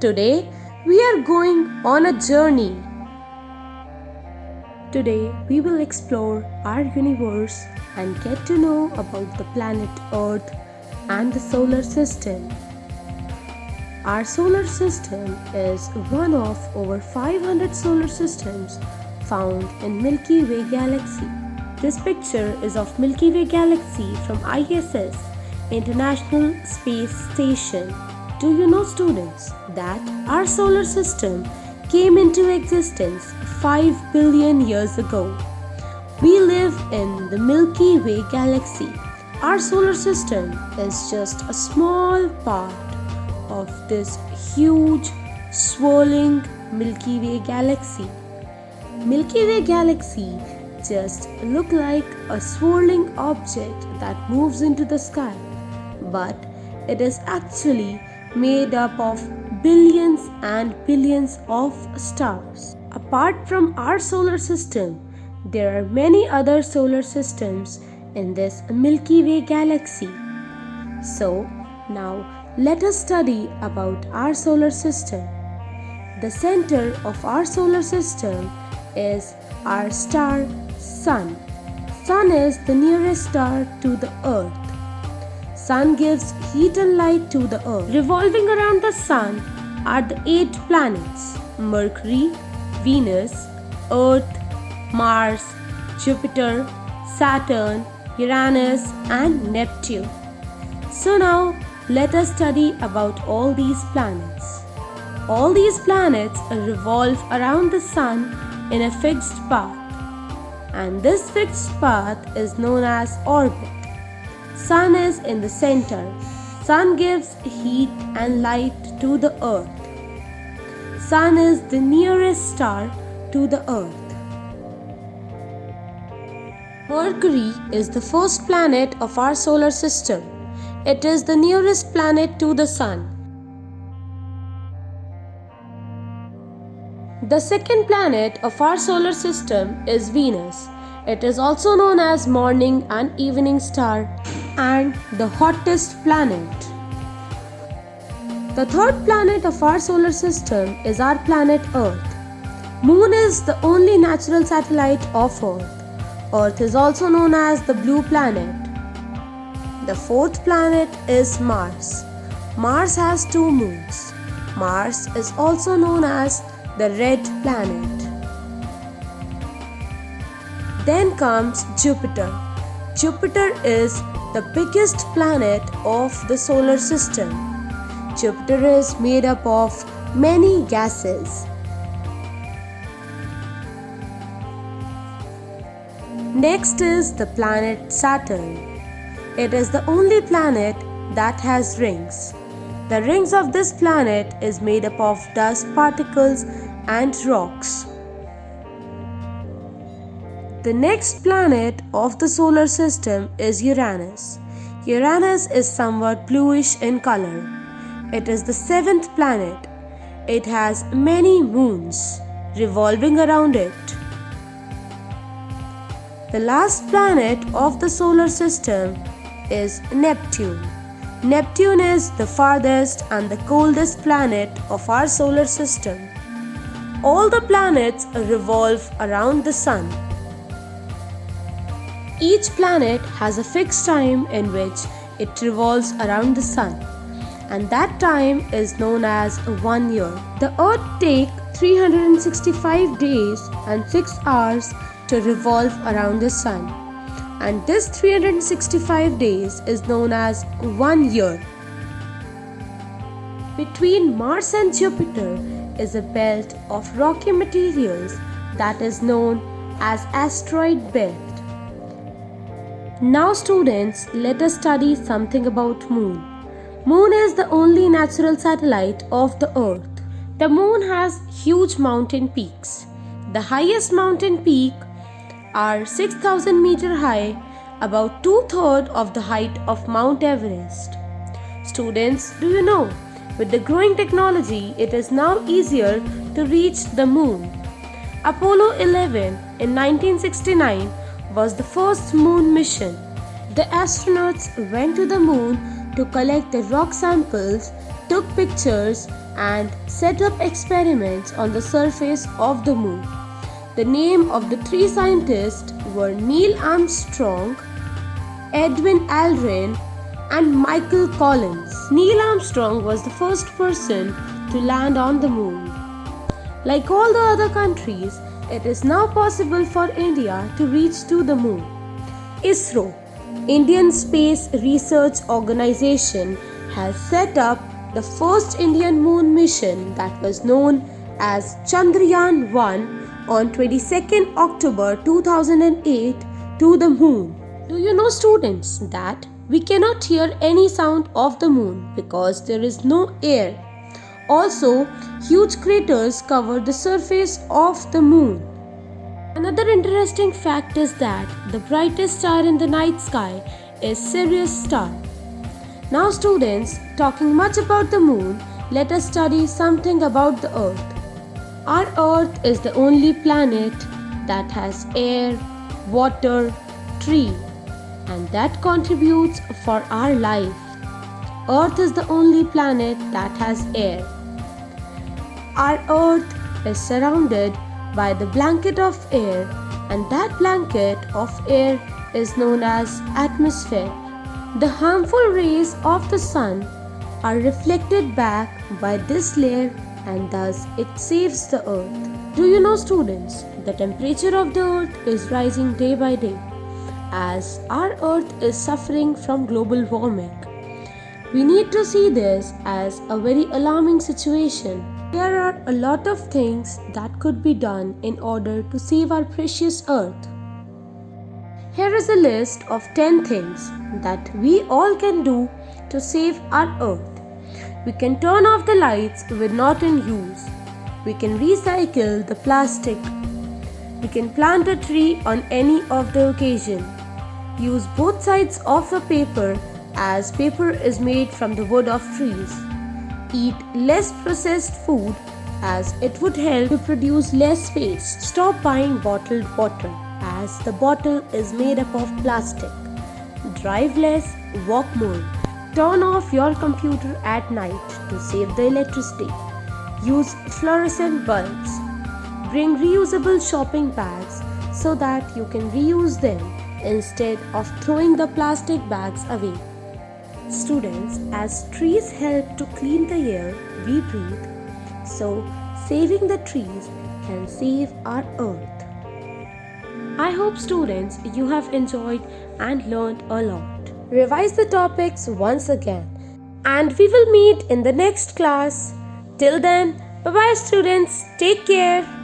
Today, we are going on a journey. Today, we will explore our universe and get to know about the planet Earth and the solar system. Our solar system is one of over 500 solar systems found in Milky Way galaxy. This picture is of Milky Way galaxy from ISS, International Space Station. Do you know, students, that our solar system came into existence 5 billion years ago? We live in the Milky Way galaxy. Our solar system is just a small part of this huge, swirling Milky Way galaxy. Milky Way galaxy just look like a swirling object that moves into the sky, but it is actually made up of billions and billions of stars. Apart from our solar system, there are many other solar systems in this Milky Way galaxy. So, now let us study about our solar system. The center of our solar system is our star Sun. Sun is the nearest star to the Earth. Sun gives heat and light to the Earth. Revolving around the Sun are the 8 planets: Mercury, Venus, Earth, Mars, Jupiter, Saturn, Uranus, and Neptune. So now let us study about all these planets. All these planets revolve around the Sun in a fixed path, and this fixed path is known as orbit. Sun is in the center. Sun gives heat and light to the Earth. Sun is the nearest star to the Earth. Mercury is the first planet of our solar system. It is the nearest planet to the Sun. The second planet of our solar system is Venus. It is also known as morning and evening star and the hottest planet. The third planet of our solar system is our planet Earth. Moon is the only natural satellite of Earth. Earth is also known as the blue planet. The fourth planet is Mars. Mars has 2 moons. Mars is also known as the red planet. Then comes Jupiter. Jupiter is the biggest planet of the solar system. Jupiter is made up of many gases. Next is the planet Saturn. It is the only planet that has rings. The rings of this planet is made up of dust particles and rocks. The next planet of the solar system is Uranus. Uranus is somewhat bluish in color. It is the 7th planet. It has many moons revolving around it. The last planet of the solar system is Neptune. Neptune is the farthest and the coldest planet of our solar system. All the planets revolve around the Sun. Each planet has a fixed time in which it revolves around the Sun, and that time is known as 1 year. The Earth takes 365 days and 6 hours to revolve around the Sun, and this 365 days is known as 1 year. Between Mars and Jupiter is a belt of rocky materials that is known as asteroid belt. Now students, let us study something about Moon. Moon is the only natural satellite of the Earth. The Moon has huge mountain peaks. The highest mountain peak are 6,000 meter high, about 2/3 of the height of Mount Everest. Students, do you know, with the growing technology, it is now easier to reach the Moon. Apollo 11 in 1969 was the first moon mission. The astronauts went to the Moon to collect the rock samples took pictures and set up experiments on the surface of the moon. The name of the three scientists were Neil Armstrong, Edwin Aldrin, and Michael Collins. Neil Armstrong was the first person to land on the moon. Like all the other countries, it is now possible for India to reach to the moon. ISRO, Indian Space Research Organization, has set up the first Indian moon mission that was known as Chandrayaan-1 on 22nd October 2008 to the moon. Do you know, students, that we cannot hear any sound of the moon because there is no air. Also, huge craters cover the surface of the moon. Another interesting fact is that the brightest star in the night sky is Sirius star. Now, students, talking much about the moon, let us study something about the Earth. Our Earth is the only planet that has air, water, tree, and that contributes for our life. Earth is the only planet that has air. Our Earth is surrounded by the blanket of air, and that blanket of air is known as atmosphere. The harmful rays of the sun are reflected back by this layer, and thus it saves the earth. Do you know, students, the temperature of the earth is rising day by day as our earth is suffering from global warming. We need to see this as a very alarming situation. There are a lot of things that could be done in order to save our precious earth. Here is a list of 10 things that we all can do to save our earth. We can turn off the lights when not in use. We can recycle the plastic. We can plant a tree on any of the occasion. Use both sides of the paper as paper is made from the wood of trees. Eat less processed food as it would help to produce less waste. Stop buying bottled water as the bottle is made up of plastic. Drive less, walk more. Turn off your computer at night to save the electricity. Use fluorescent bulbs. Bring reusable shopping bags so that you can reuse them instead of throwing the plastic bags away. Students, as trees help to clean the air we breathe, so saving the trees can save our earth. I hope, students, you have enjoyed and learned a lot. Revise the topics once again, and we will meet in the next class. Till then, bye bye, students. Take care.